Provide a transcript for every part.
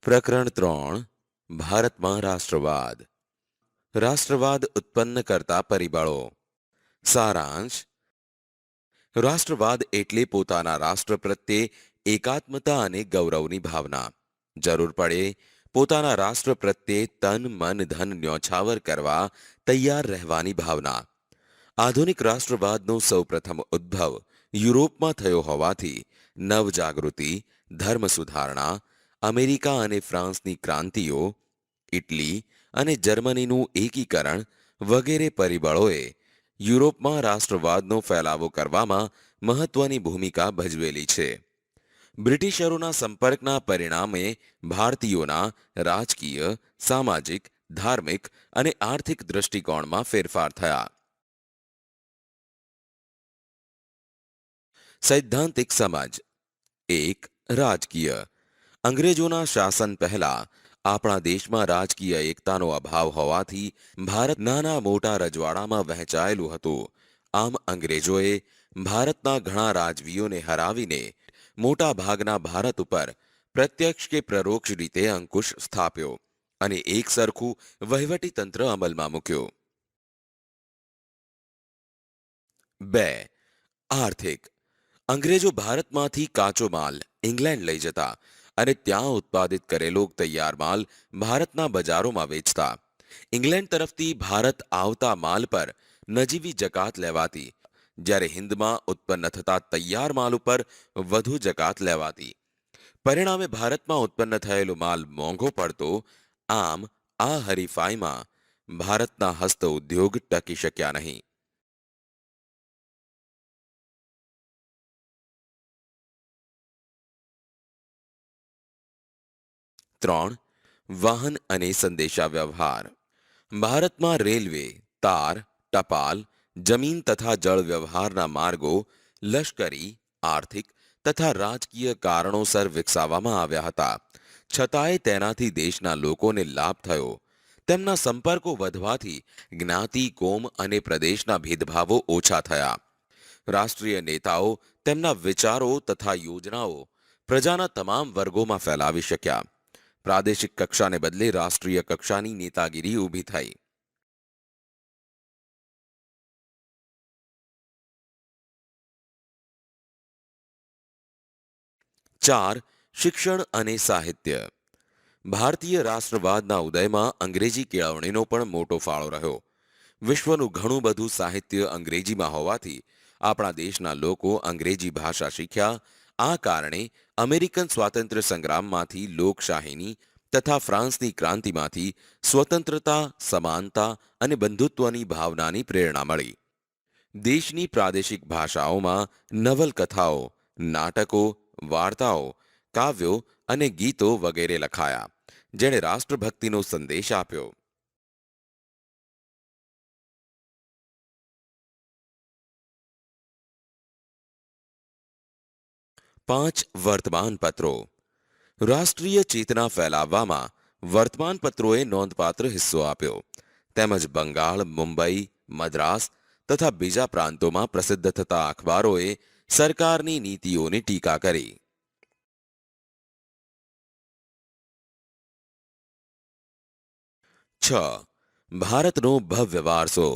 પ્રકરણ 3 ભારતમાં રાષ્ટ્રવાદ. રાષ્ટ્રવાદ ઉત્પન્ન કરતા પરિબળો. સારાંશ. રાષ્ટ્રવાદ એટલે પોતાના રાષ્ટ્ર પ્રત્યે એકાત્મતા અને ગૌરવની ભાવના. જરૂર પડે પોતાના રાષ્ટ્ર પ્રત્યે તન મન ધન ન્યોછાવર કરવા તૈયાર રહેવાની ભાવના. આધુનિક રાષ્ટ્રવાદનો સૌપ્રથમ ઉદ્ભવ યુરોપમાં થયો હોવાથી નવજાગૃતિ, ધર્મ સુધારણા, અમેરિકા અને ફ્રાન્સની ક્રાંતિઓ, ઇટલી અને જર્મનીનું એકીકરણ વગેરે પરિબળોએ યુરોપમાં રાષ્ટ્રવાદનો ફેલાવો કરવામાં મહત્વની ભૂમિકા ભજવેલી છે. બ્રિટિશરોના સંપર્કના પરિણામે ભારતીયોના રાજકીય, સામાજિક, ધાર્મિક અને આર્થિક દૃષ્ટિકોણમાં ફેરફાર થયા. સૈદ્ધાંતિક સમજ. 1. રાજકીય. અંગ્રેજોના શાસન પહેલા આપણા દેશમાં રાજકીય એકતાનો અભાવ હોવાથી ભારત નાના મોટા રજવાડામાં વહેંચાયેલું હતું. આમ અંગ્રેજોએ ભારતના ઘણા રાજવીઓને હરાવીને મોટા ભાગના ભારત ઉપર પ્રત્યક્ષ કે પરોક્ષ રીતે અંકુશ સ્થાપ્યો અને એક સરખું વહીવટી તંત્ર અમલમાં મૂક્યું. 2. આર્થિક. અંગ્રેજો ભારતમાંથી કાચો માલ ઇંગ્લેન્ડ લઈ જતા અને ત્યાં ઉત્પાદિત કરેલો તૈયાર માલ ભારતના બજારોમાં વેચતા. ઇંગ્લેન્ડ તરફથી ભારત આવતા માલ પર નજીવી જકાત લેવાતી, જ્યારે હિન્દમાં ઉત્પન્ન થતા તૈયાર માલ ઉપર વધુ જકાત લેવાતી. પરિણામે ભારતમાં ઉત્પન્ન થયેલો માલ મોંઘો પડતો. આમ આ હરીફાઈમાં ભારતના હસ્ત ઉદ્યોગ ટકી શક્યા નહીં. 3. વાહન અને સંદેશા વ્યવહાર. ભારતમાં રેલવે, તાર, ટપાલ, જમીન તથા જળ વ્યવહારના માર્ગો લશ્કરી, આર્થિક તથા રાજકીય કારણોસર વિકસાવવામાં આવ્યા હતા. છતાંય તેનાથી દેશના લોકોને લાભ થયો. તેમના સંપર્કો વધવાથી જ્ઞાતિ, કોમ અને પ્રદેશના ભેદભાવો ઓછા થયા. રાષ્ટ્રીય નેતાઓ તેમના વિચારો તથા યોજનાઓ પ્રજાના તમામ વર્ગોમાં ફેલાવી શક્યા. પ્રાદેશિક કક્ષાને બદલે રાષ્ટ્રીય કક્ષાની નેતાગીરી ઊભી થઈ. 4. શિક્ષણ અને સાહિત્ય. ભારતીય રાષ્ટ્રવાદના ઉદયમાં અંગ્રેજી કેળવણીનો પણ મોટો ફાળો રહ્યો. વિશ્વનું ઘણું બધું સાહિત્ય અંગ્રેજીમાં હોવાથી આપણા દેશના લોકો અંગ્રેજી ભાષા શીખ્યા. આ કારણે અમેરિકન સ્વાતંત્ર્ય સંગ્રામમાંથી લોકશાહીની તથા ફ્રાન્સની ક્રાંતિમાંથી સ્વતંત્રતા, સમાનતા અને બંધુત્વની ભાવનાની પ્રેરણા મળી. દેશની પ્રાદેશિક ભાષાઓમાં નવલકથાઓ, નાટકો, વાર્તાઓ, કાવ્યો અને ગીતો વગેરે લખાયા, જેણે રાષ્ટ્રભક્તિનો સંદેશ આપ્યો. 5. વર્તમાનપત્રો. રાષ્ટ્રીય ચેતના ફેલાવવામાં વર્તમાનપત્રોએ નોંધપાત્ર હિસ્સો આપ્યો. તેમજ બંગાળ, મુંબઈ, મદ્રાસ તથા બીજા પ્રાંતોમાં પ્રસિદ્ધ થતા અખબારોએ સરકારની નીતિઓની ટીકા કરી. 6. ભારતનો ભવ્ય વારસો.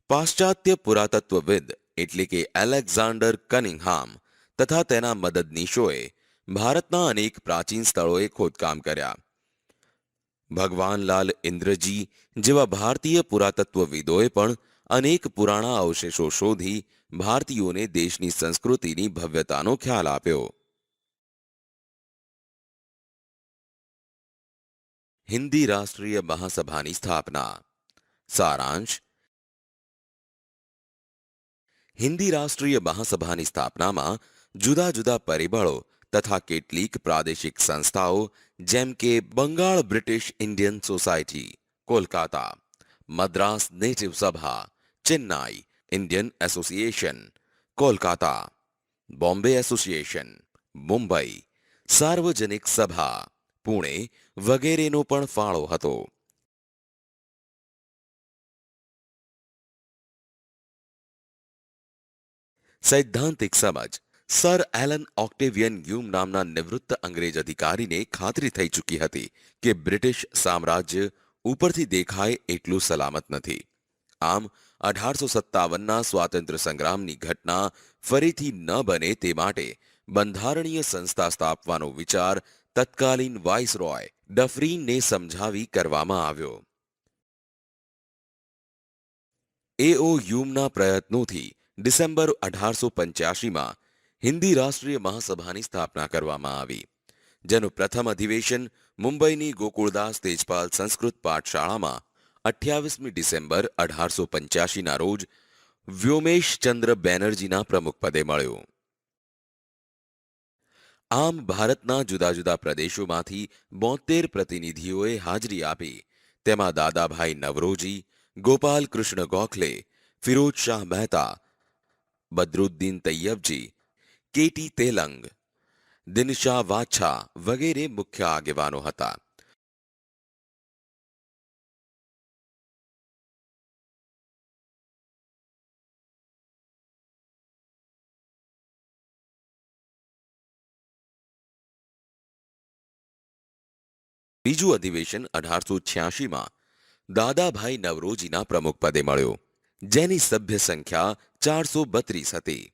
પાશ્ચાત્ય પુરાતત્વવિદ એટલે કે એલેક્ઝાન્ડર કનિંગહામ તથા તેના મદદનીશોએ ભારતના અનેક પ્રાચીન સ્થળોએ ખોદકામ કર્યા. ભગવાનલાલ ઇન્દ્રજી જેવા ભારતીય પુરાતત્વવિદોએ પણ અનેક પુરાણા અવશેષો શોધી ભારતીયોને દેશની સંસ્કૃતિની ભવ્યતાનો ખ્યાલ આપ્યો. હિન્દી રાષ્ટ્રીય મહાસભાની સ્થાપના. સારાંશ. હિન્દી રાષ્ટ્રીય મહાસભાની સ્થાપનામાં જુદા જુદા પરિબળો તથા કેટલીક પ્રાદેશિક સંસ્થાઓ જેમ કે Bengal British Indian Society, Kolkata, Madras Native Sabha, Chennai Indian Association, Kolkata, Bombay Association, Mumbai, Sarvajanik Sabha, Pune વગેરેનો પણ ફાળો હતો. સૈદ્ધાંતિક સમજ. સર એલન ઓક્ટેવિયન હ્યુમ નામના નિવૃત્ત અંગ્રેજ અધિકારીને ખાતરી થઈ ચૂકી હતી કે બ્રિટિશ સામ્રાજ્ય ઉપરથી દેખાય એટલું સલામત નથી. આમ 1857ના સ્વાતંત્ર્ય સંગ્રામની ઘટના ફરીથી ન બને તે માટે બંધારણીય સંસ્થા સ્થાપવાનો વિચાર તત્કાલીન વાઇસરોય ડફરીનને સમજાવી કરવામાં આવ્યો. એઓ હ્યુમના પ્રયત્નોથી ડિસેમ્બર 1885માં હિન્દી રાષ્ટ્રીય મહાસભાની સ્થાપના કરવામાં આવી, જેનું પ્રથમ અધિવેશન મુંબઈની ગોકુળદાસ તેજપાલ સંસ્કૃત પાઠશાળામાં 28મી ડિસેમ્બર 1885ના રોજ વ્યોમેશચંદ્ર બેનર્જીના પ્રમુખપદે મળ્યું. આમ ભારતના જુદા જુદા પ્રદેશોમાંથી 72 પ્રતિનિધિઓએ હાજરી આપી. તેમાં દાદાભાઈ નવરોજી, ગોપાલ કૃષ્ણ ગોખલે, ફિરોજ શાહ મહેતા, બદરુદ્દીન તૈયબજી, કેટી તેલંગ, દિનશા વાછા વગેરે મુખ્ય આગેવાનો હતા. બીજું અધિવેશન 1886માં દાદાભાઈ નવરોજીના પ્રમુખપદે મળ્યો, જેની સભ્ય સંખ્યા 432 હતી.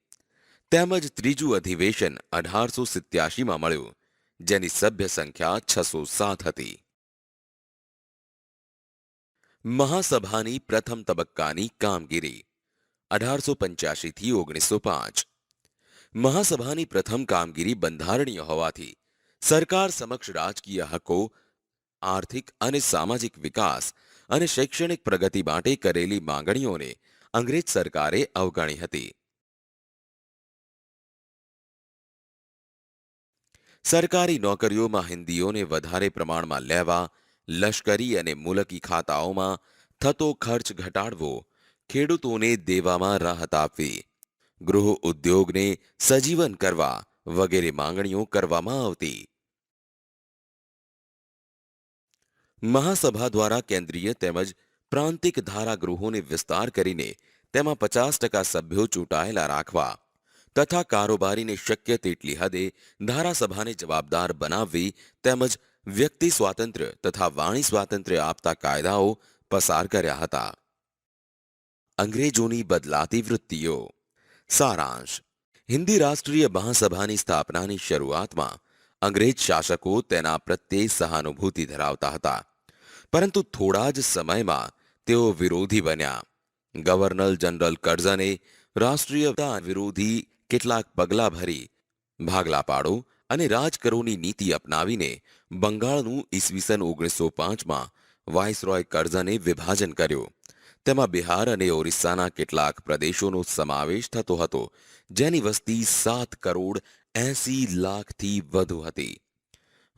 તેમજ ત્રીજું અધિવેશન 1887માં મળ્યું, જેની સભ્ય સંખ્યા 607 હતી. મહાસભાની પ્રથમ તબક્કાની કામગીરી 1885થી 1905. મહાસભાની પ્રથમ કામગીરી બંધારણીય હોવાથી સરકાર સમક્ષ રાજકીય હકો, આર્થિક અને સામાજિક વિકાસ અને શૈક્ષણિક પ્રગતિ માટે કરેલી માંગણીઓને અંગ્રેજ સરકારે અવગણી હતી. સરકારી નોકરીઓમાં હિન્દીઓને વધારે પ્રમાણમાં લેવા, લશ્કરી અને મુલકી ખાતાઓમાં થતો ખર્ચ ઘટાડવો, ખેડૂતોને દેવામાં રાહત આપવી, ગૃહ ઉદ્યોગને સજીવન કરવા વગેરે માંગણીઓ કરવામાં આવતી. મહાસભા દ્વારા કેન્દ્રીય તેમજ પ્રાંતિક ધારાગૃહોને વિસ્તાર કરીને તેમાં 50% સભ્યો ચૂંટાયેલા રાખવા તથા કારોબારીને શક્ય તેટલી હદે ધારાસભાને જવાબદાર બનાવવી તેમજ વ્યક્તિ સ્વાતંત્ર્ય તથા વાણી સ્વાતંત્ર્ય આપતા કાયદાઓ પસાર કર્યા હતા. અંગ્રેજોની બદલાતી વૃત્તિઓ. સારાંશ. હિન્દી રાષ્ટ્રીય મહાસભાની સ્થાપનાની શરૂઆતમાં અંગ્રેજ શાસકો તેના પ્રત્યે સહાનુભૂતિ ધરાવતા હતા, પરંતુ થોડા જ સમયમાં તેઓ વિરોધી બન્યા. ગવર્નર જનરલ કર્ઝને રાષ્ટ્રીયતા વિરોધી કેટલાક પગલાં ભરી ભાગલા પાડો અને રાજકરોની નીતિ અપનાવીને બંગાળનું ઈસવીસન 1905માં વાઇસરોય કર્ઝને વિભાજન કર્યું. તેમાં બિહાર અને ઓરિસ્સાના કેટલાક પ્રદેશોનો સમાવેશ થતો હતો, જેની વસ્તી 7,80,00,000થી વધુ હતી.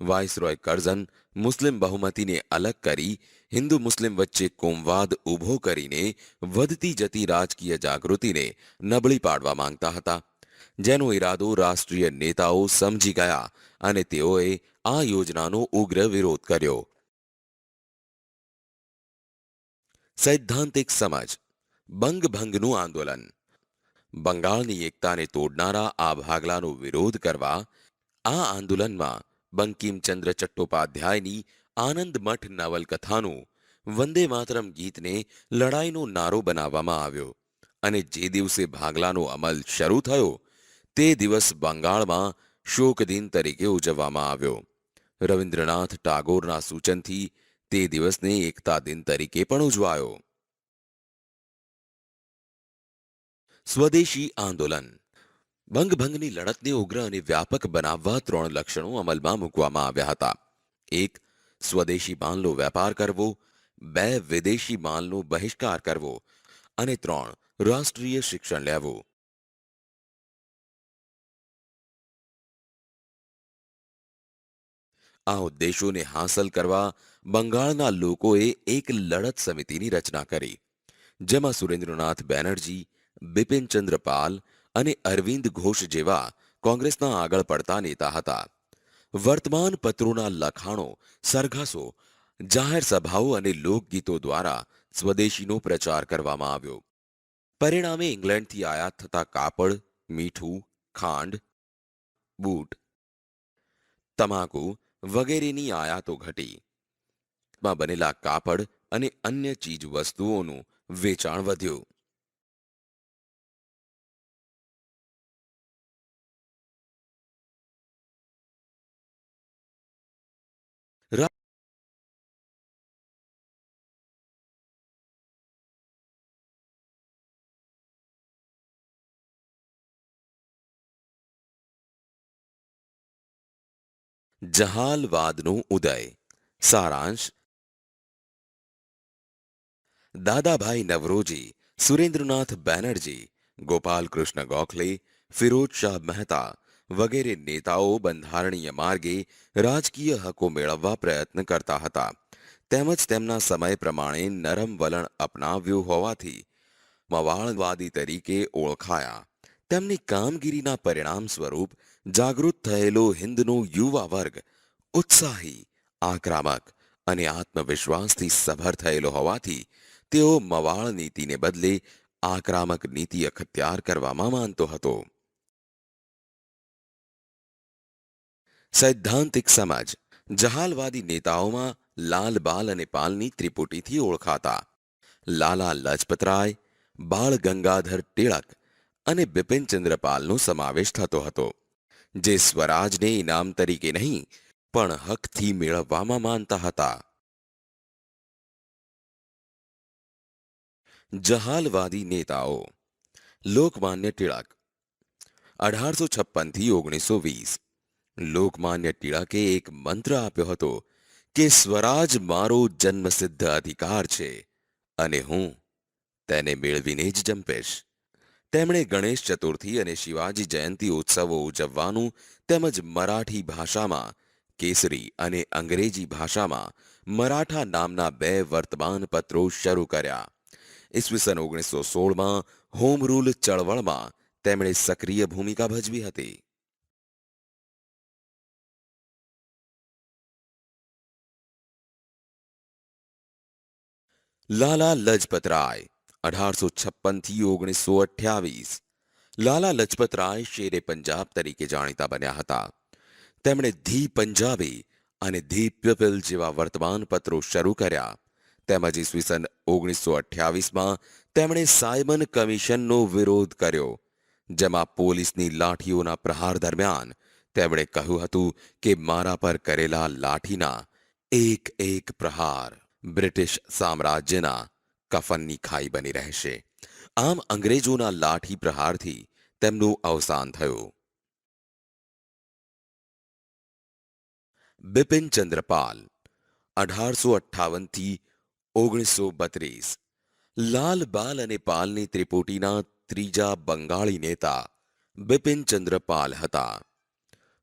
વાઇસરોય કર્ઝન મુસ્લિમ બહુમતીને અલગ કરી હિન્દુ મુસ્લિમ વચ્ચે કોમવાદ ઊભો કરીને વધતી જતી રાજકીય જાગૃતિને નબળી પાડવા માંગતા હતા, જેનો ઈરાદો રાષ્ટ્રીય નેતાઓ સમજી ગયા અને તેઓએ આ યોજનાનો ઉગ્ર વિરોધ કર્યો. સૈદ્ધાંતિક સમજ. બંગભંગનું આંદોલન. બંગાળની એકતાને તોડનારા આ ભાગલાનો વિરોધ કરવા આ આંદોલનમાં બંકિમચંદ્ર ચટ્ટોપાધ્યાયની આનંદ મઠ નવલકથાનું વંદે માતરમ ગીતને લડાઈનો નારો બનાવવામાં આવ્યો અને જે દિવસે ભાગલાનો અમલ શરૂ થયો તે દિવસ બંગાળમાં શોક દિન તરીકે ઉજવવામાં આવ્યો. રવિન્દ્રનાથ ટાગોરના સૂચનથી તે દિવસને એકતા દિન તરીકે પણ ઉજવાયો. સ્વદેશી આંદોલન. બંગભંગની લડતને ઉગ્ર અને વ્યાપક બનાવવા 3 લક્ષણો અમલમાં મૂકવામાં આવ્યા હતા. 1. સ્વદેશી માલનો વેપાર કરવો. 2. વિદેશી માલનો બહિષ્કાર કરવો અને 3. રાષ્ટ્રીય શિક્ષણ લેવું. આ ઉદ્દેશોને હાંસલ કરવા બંગાળના લોકોએ એક લડત સમિતિની રચના કરી, જેમાં સુરેન્દ્રનાથ બેનર્જી, બિપિનચંદ્ર પાલ અને અરવિંદ ઘોષ જેવા કોંગ્રેસના આગળ પડતા નેતા હતા. વર્તમાન પત્રોના લખાણો, સરઘસો, જાહેર સભાઓ અને લોકગીતો દ્વારા સ્વદેશીનો પ્રચાર કરવામાં આવ્યો. પરિણામે ઇંગ્લેન્ડથી આયાત થતા કાપડ, મીઠું, ખાંડ, બૂટ, તમાકુ વગેરેની આયાતો ઘટી. માં બનેલા કાપડ અને અન્ય ચીજ વસ્તુઓનું વેચાણ વધ્યું. જહાલવાદનો ઉદય. સારાંશ: દાદાભાઈ નવરોજી, સુરેન્દ્રનાથ બેનર્જી, ગોપાલકૃષ્ણ ગોખલે, ફિરોજ શાહ મહેતા વગેરે નેતાઓ બંધારણીય માર્ગે રાજકીય હકો મેળવવા પ્રયત્ન કરતા હતા. તેમજ તેમના સમય પ્રમાણે નરમ વલણ અપનાવ્યું હોવાથી મવાળવાદી તરીકે ઓળખાયા. તેમની કામગીરીના પરિણામ સ્વરૂપ જાગૃત થયેલો હિંદનો યુવા વર્ગ ઉત્સાહી, આક્રમક અને આત્મવિશ્વાસથી સભર થયેલો હોવાથી તેઓ મવાળ નીતિને બદલે આક્રમક નીતિ અખત્યાર કરવામાં માનતો હતો. સૈદ્ધાંતિક સમજ. જહાલવાદી નેતાઓમાં લાલ બાલ અને પાલની ત્રિપુટીથી ઓળખાતા લાલા લજપતરાય, બાળ ગંગાધર ટિળક અને બિપિનચંદ્ર પાલનો સમાવેશ થતો હતો, જે સ્વરાજને ઇનામ તરીકે નહીં પણ હકથી મેળવવામાં માનતા હતા. જહાલવાદી નેતાઓ. લોકમાન્ય ટિળક 1856 થી 1920. લોકમાન્ય ટિળકે એક મંત્ર આપ્યો હતો કે સ્વરાજ મારો જન્મસિદ્ધ અધિકાર છે અને હું તેને મેળવીને જ જંપીશ. તેમણે ગણેશ ચતુર્થી અને શિવાજી જયંતી ઉત્સવો ઉજવવાનું તેમજ મરાઠી ભાષામાં કેસરી અને અંગ્રેજી ભાષામાં મરાઠા નામના 2 વર્તમાન પત્રો શરૂ કર્યા. ઈસવીસન 1916માં હોમ રૂલ ચળવળમાં તેમણે સક્રિય ભૂમિકા ભજવી હતી. લાલા લજપતરાય 1856 થી 1928. લાલા લજપતરાય શેરે પંજાબ તરીકે જાણીતા બન્યા હતા. તેમણે ધી પંજાબી અને ધી પીપલ જેવા વર્તમાન પત્રો શરૂ કર્યા. તેમજ ઈસવીસન 1928માં તેમણે સાયમન કમિશનનો વિરોધ કર્યો, જેમાં પોલીસની લાઠીઓના પ્રહાર દરમિયાન તેમણે કહ્યું હતું કે મારા પર કરેલા લાઠીના એક એક પ્રહાર બ્રિટિશ સામ્રાજ્યના કફનની ખાઈ બની રહેશે. આમ અંગ્રેજોના લાઠી પ્રહારથી તેમનું અવસાન થયું. બિપિનચંદ્ર પાલ 1858 થી 1932. લાલ બાલ અને પાલની ત્રિપુટીના ત્રીજા બંગાળી નેતા બિપિનચંદ્ર પાલ હતા.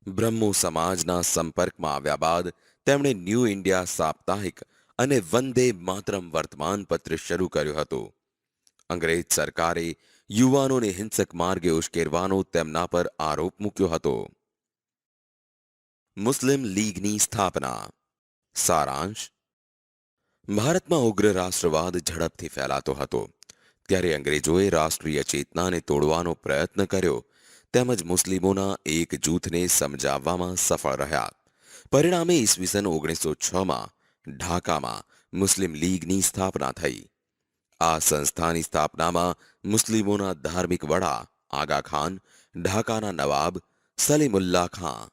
બ્રહ્મો સમાજના સંપર્કમાં આવ્યા બાદ તેમણે ન્યૂ ઇન્ડિયા સાપ્તાહિક અને વંદે માતરમ વર્તમાનપત્ર શરૂ કર્યું હતું. અંગ્રેજ સરકારે યુવાનોને હિંસક માર્ગે ઉશ્કેરવાનો તેમના પર આરોપ મૂક્યો હતો. મુસ્લિમ લીગની સ્થાપના. સારાંશ: ભારતમાં ઉગ્ર રાષ્ટ્રવાદ ઝડપથી ફેલાતો હતો, ત્યારે અંગ્રેજોએ રાષ્ટ્રીય ચેતનાને તોડવાનો પ્રયત્ન કર્યો તેમજ મુસ્લિમોના એક જૂથને સમજાવવામાં સફળ રહ્યા. પરિણામે ઈસવીસન 1906માં ઢાકામાં મુસ્લિમ લીગની સ્થાપના થઈ. આ સંસ્થાની સ્થાપનામાં મુસ્લિમોના ધાર્મિક વડા આગા ખાન, ઢાકાના નવાબ સલીમુલ્લાહ ખાં,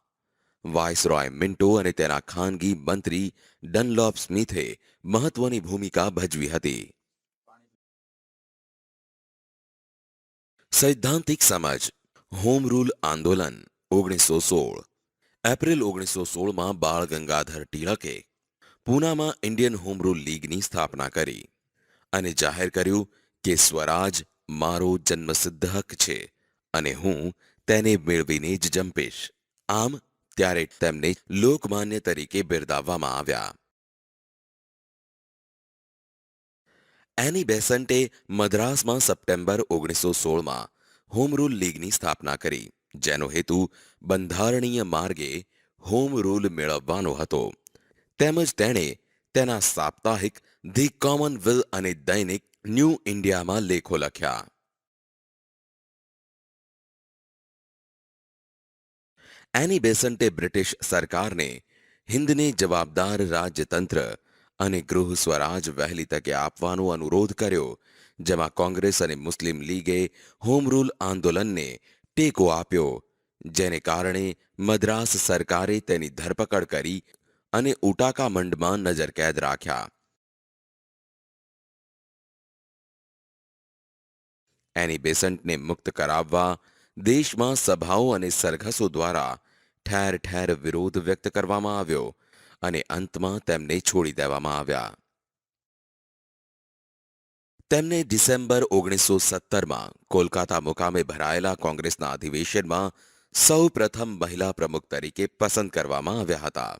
વાઇસરોય મિન્ટો અને તેના ખાનગી મંત્રી ડનલોપ સ્મિથે મહત્વની ભૂમિકા ભજવી હતી. સૈદ્ધાંતિક સમજ. હોમ રૂલ આંદોલન 1916. એપ્રિલ 1916માં બાળ ગંગાધર ટિળકે પૂનામાં ઇન્ડિયન હોમ રૂલ લીગની સ્થાપના કરી અને જાહેર કર્યું કે સ્વરાજ મારો જન્મસિદ્ધ હક છે અને હું તેને મેળવીને જ જંપીશ. આમ ત્યારે તેમને લોકમાન્ય તરીકે બિરદાવવામાં આવ્યા. એની બેસન્ટે મદ્રાસમાં સપ્ટેમ્બર 1916માં હોમ રૂલ લીગની સ્થાપના કરી, જેનો હેતુ બંધારણીય માર્ગે હોમ રૂલ મેળવવાનો હતો. તેમજ તેણે તેના સાપ્તાહિક ધી કોમનવેલ અને દૈનિક ન્યૂ ઇન્ડિયામાં લેખો લખ્યા. એની બેસન્ટે બ્રિટિશ સરકારને હિન્દને જવાબદાર રાજ્યતંત્ર અને ગૃહ સ્વરાજ વહેલી તકે આપવાનો અનુરોધ કર્યો, જેમાં કોંગ્રેસ અને મુસ્લિમ લીગે હોમ રૂલ આંદોલનને ટેકો આપ્યો, જેને કારણે મદ્રાસ સરકારે તેની ધરપકડ કરી અને ઉટાકામંડમાં નજરકેદ રાખ્યા. એની બેસન્ટને મુક્ત કરાવવા દેશમાં સભાઓ અને સરઘસો દ્વારા ઠેર ઠેર વિરોધ વ્યક્ત કરવામાં આવ્યો અને અંતમાં તેમને છોડી દેવામાં આવ્યા. તેમને ડિસેમ્બર 1917માં કોલકાતા મુકામે ભરાયેલા કોંગ્રેસના અધિવેશનમાં સૌ પ્રથમ મહિલા પ્રમુખ તરીકે પસંદ કરવામાં આવ્યા હતા.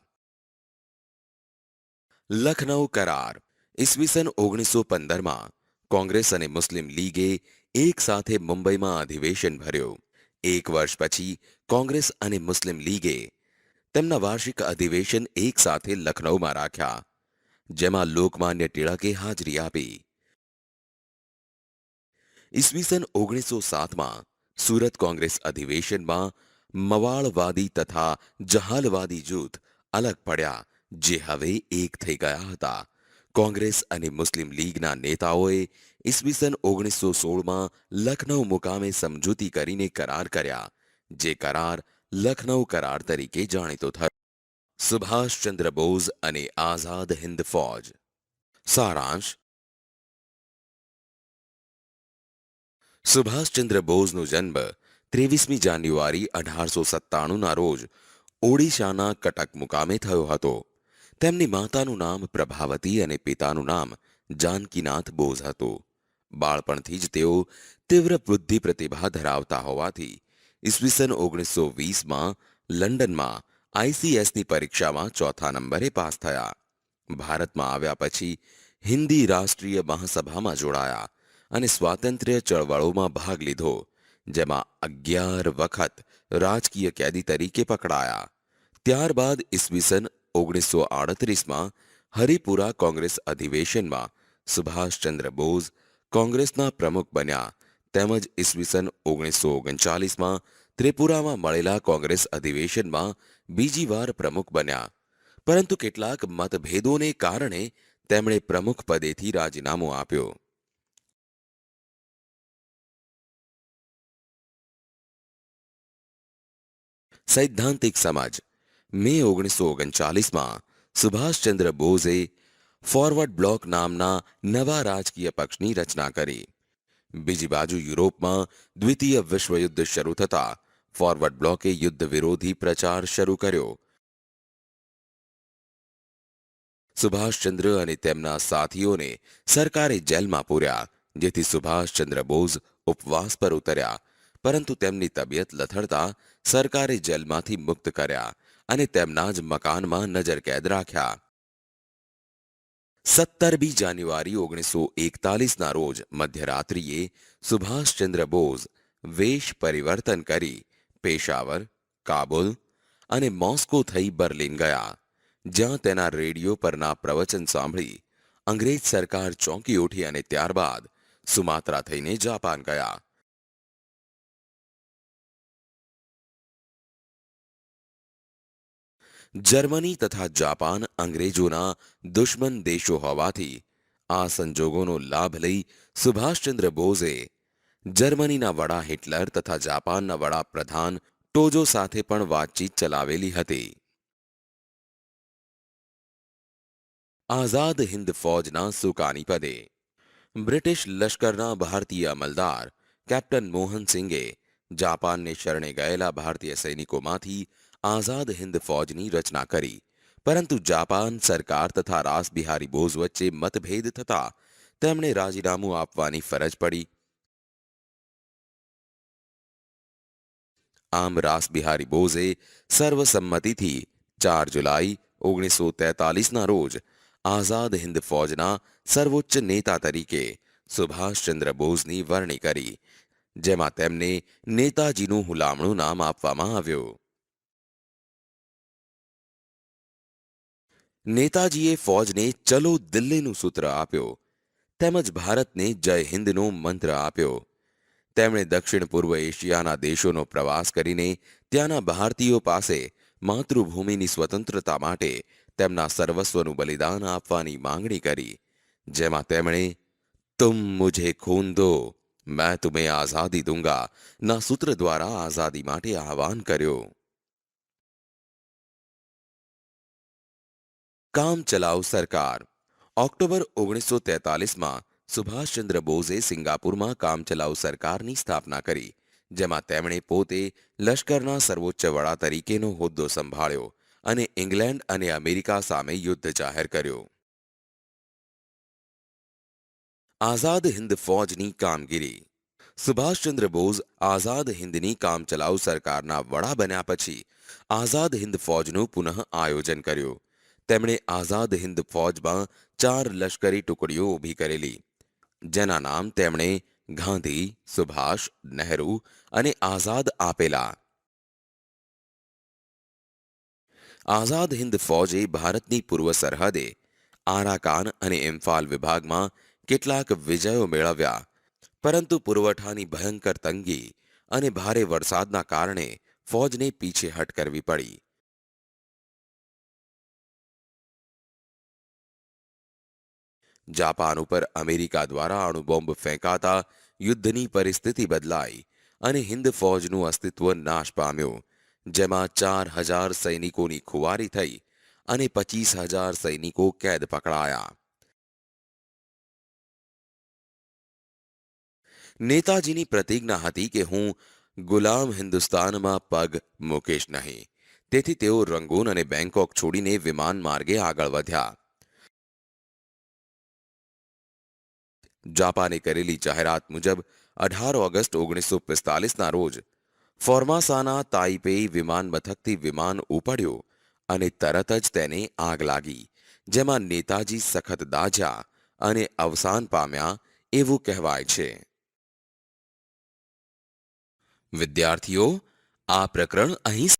લખનૌ કરાર. ઈસવીસન 1915માં કોંગ્રેસ અને મુસ્લિમ લીગે એક સાથે મુંબઈમાં અધિવેશન ભર્યું. એક વર્ષ પછી કોંગ્રેસ અને મુસ્લિમ લીગે તેમના વાર્ષિક અધિવેશન એક સાથે લખનૌમાં રાખ્યા, જેમાં લોકમાન્ય ટિળકે હાજરી આપી. ઈસવીસન 1907માં સુરત કોંગ્રેસ અધિવેશનમાં મવાળવાદી તથા જહાલવાદી જૂથ અલગ પડ્યા, જે હવે એક થઈ ગયા હતા. કોંગ્રેસ અને મુસ્લિમ લીગના નેતાઓએ ઈસવીસન 1916માં લખનૌ મુકામે સમજૂતી કરીને કરાર કર્યા, જે કરાર લખનૌ કરાર તરીકે જાણીતો થયો. સુભાષચંદ્ર બોઝ અને આઝાદ હિંદ ફૌજ. સારાંશ. સુભાષચંદ્ર બોઝનો જન્મ 23મી જાન્યુઆરી 1897ના રોજ ઓડિશાના કટક મુકામે થયો હતો. તેમની માતાનું નામ પ્રભાવતી અને પિતાનું નામ જાનકીનાથ બોઝ હતું. બાળપણથી જ તેઓ તીવ્ર બુદ્ધિ પ્રતિભા ધરાવતા હોવાથી ઈસવીસન 1920માં લંડનમાં આઈસીએસની પરીક્ષામાં ચોથા નંબરે પાસ થયા. ભારતમાં આવ્યા પછી હિન્દી રાષ્ટ્રીય મહાસભામાં જોડાયા અને સ્વાતંત્ર્ય ચળવળોમાં ભાગ લીધો, જેમાં 11 વખત રાજકીય કેદી તરીકે પકડાયા. ત્યારબાદ ઈસવીસન 1938માં હરિપુરા કોંગ્રેસ અધિવેશનમાં સુભાષચંદ્ર બોઝ કોંગ્રેસના પ્રમુખ બન્યા, તેમજ ઈસવીસન 1939માં ત્રિપુરામાં મળેલા કોંગ્રેસ અધિવેશનમાં બીજી વાર પ્રમુખ બન્યા, પરંતુ કેટલાક મતભેદોને કારણે તેમણે પ્રમુખ પદેથી રાજીનામું આપ્યું. સૈદ્ધાંતિક સમજ. મે 1939માં સુભાષચંદ્ર બોઝે ફોરવર્ડ બ્લોક નામના નવા રાજકીય પક્ષની રચના કરી. બીજી બાજુ યુરોપમાં દ્વિતીય વિશ્વયુદ્ધ શરૂ થતા ફોરવર્ડ બ્લોકે યુદ્ધ વિરોધી પ્રચાર શરૂ કર્યો. સુભાષચંદ્ર અને તેમના સાથીઓને સરકારે જેલમાં પૂર્યા, જેથી સુભાષચંદ્ર બોઝ ઉપવાસ પર ઉતર્યા, પરંતુ તેમની તબિયત લથડતા સરકારે જેલમાંથી મુક્ત કર્યા અને તેમના જ મકાનમાં નજરકેદ રાખ્યા. 17મી જાન્યુઆરી 1941ના રોજ મધ્યરાત્રિએ સુભાષચંદ્ર બોઝ વેશ પરિવર્તન કરી પેશાવર, કાબુલ અને મોસ્કો થઈ બર્લિન ગયા, જ્યાં તેના રેડિયો પરના પ્રવચન સાંભળી અંગ્રેજ સરકાર ચોંકી ઉઠી અને ત્યારબાદ સુમાત્રા થઈને જાપાન ગયા. જર્મની તથા જાપાન અંગ્રેજોના દુશ્મન દેશો હોવાથી આ સંજોગોનો લાભ લઈ સુભાષચંદ્ર બોઝે જર્મનીના વડા હિટલર તથા જાપાનના વડાપ્રધાન ટોજો સાથે પણ વાતચીત ચલાવેલી હતી. આઝાદ હિંદ ફૌજના સુકાની પદે. બ્રિટિશ લશ્કરના ભારતીય અમલદાર કેપ્ટન મોહન સિંઘે જાપાનને શરણે ગયેલા ભારતીય સૈનિકોમાંથી આઝાદ હિંદ ફૌજની રચના કરી, પરંતુ જાપાન સરકાર તથા રાસબિહારી બોઝ વચ્ચે મતભેદ થતા તેમણે રાજીનામું આપવાની ફરજ પડી. આમ રાસબિહારી બોઝે સર્વસંમતિથી 4 જુલાઈ 1943ના રોજ આઝાદ હિંદ ફૌજના સર્વોચ્ચ નેતા તરીકે સુભાષચંદ્ર બોઝની વરણી કરી, જેમાં તેમને નેતાજીનું હુલામણું નામ આપવામાં આવ્યું. નેતાજીએ ફૌજને ચલો દિલ્હીનું સૂત્ર આપ્યો, તેમજ ભારતને જય હિંદનો મંત્ર આપ્યો. તેમણે દક્ષિણ પૂર્વ એશિયાના દેશોનો પ્રવાસ કરીને ત્યાંના ભારતીયો પાસે માતૃભૂમિની સ્વતંત્રતા માટે તેમના સર્વસ્વનું બલિદાન આપવાની માંગણી કરી, જેમાં તેમણે तुम मुझे खून दो मैं तुम्हें आजादी दूंगा ના સૂત્ર દ્વારા આઝાદી માટે આહવાન કર્યું. કામ ચલાઉ સરકાર. ઓક્ટોબર 1943માં સુભાષચંદ્ર બોઝે સિંગાપુરમાં કામચલાઉ સરકારની સ્થાપના કરી, જેમાં તેમણે પોતે લશ્કરના સર્વોચ્ચ વડા તરીકેનો હોદ્દો સંભાળ્યો અને ઇંગ્લેન્ડ અને અમેરિકા સામે યુદ્ધ જાહેર કર્યું. આઝાદ હિંદ ફૌજની કામગીરી. સુભાષચંદ્ર બોઝ આઝાદ હિંદની કામચલાઉ સરકારના વડા બન્યા પછી આઝાદ હિંદ ફૌજનું પુનઃ આયોજન કર્યું. તેમણે આઝાદ હિંદ ફૌજમાં 4 લશ્કરી ટુકડીઓ ઊભી કરેલી, જેના નામ તેમણે ગાંધી, સુભાષ, નહેરુ અને આઝાદ આપેલા. આઝાદ હિંદ ફૌજે ભારતની પૂર્વ સરહદે આરાકાન અને ઇમ્ફાલ વિભાગમાં કેટલાક વિજયો મેળવ્યા, પરંતુ પુરવઠાની ભયંકર તંગી અને ભારે વરસાદના કારણે ફૌજને પીછેહટ કરવી પડી. જાપાન ઉપર અમેરિકા દ્વારા અણુબોમ્બ ફેંકાતા યુદ્ધની પરિસ્થિતિ બદલાઈ અને હિંદ ફૌજનું અસ્તિત્વ નાશ પામ્યું, જેમાં 4000 સૈનિકોની ખુવારી થઈ અને 25,000 સૈનિકો કેદ પકડાયા. નેતાજીની પ્રતિજ્ઞા હતી કે હું ગુલામ હિન્દુસ્તાનમાં પગ મૂકીશ નહીં. તેથી તેઓ રંગૂન અને બેંકોક છોડીને વિમાન માર્ગે આગળ વધ્યા. જાપાને કરેલી જાહેરાત મુજબ 18 ઓગસ્ટ 1945ના રોજ ફોર્માસાના તાઇપેઈ વિમાન મથકથી વિમાન ઉપડ્યું અને તરત જ તેને આગ લાગી, જેમાં નેતાજી સખત દાઝ્યા અને અવસાન પામ્યા એવું કહેવાય છે. વિદ્યાર્થીઓ, આ પ્રકરણ અહીં